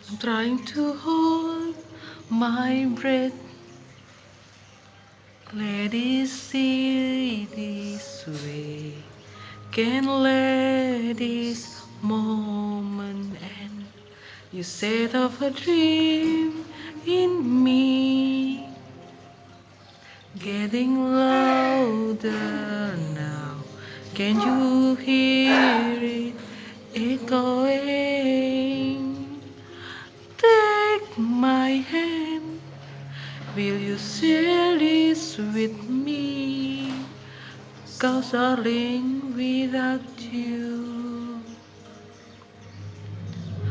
I'm trying to hold my breath. Let it see this way. Can't let this moment end. You set off a dream in me, getting louder now. Can you hear it echoing? Take my hand. Will you share this with me? 'Cause darling, without you,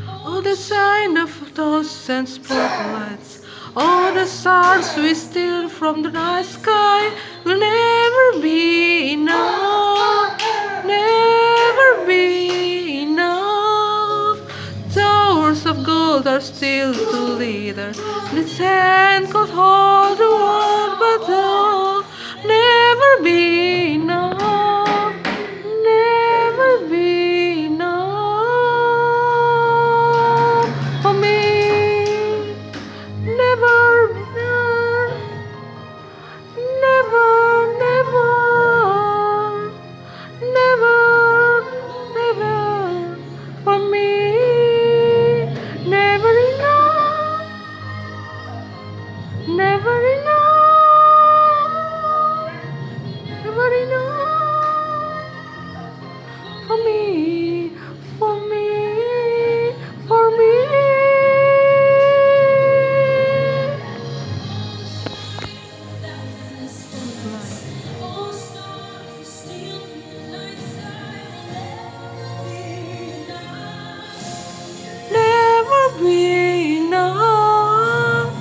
all the sign of thoughts and spotlights, all the stars we steal from the night sky will never be enough, never be enough. Towers of gold are still to lead her. This hand could hold the world, but oh, never be enough, never be enough for me. Never, never, never, never, never for me. Never enough, never enough, never enough for me, for me, for me. Never be enough.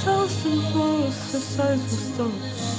Thousand falls, a thousand stones.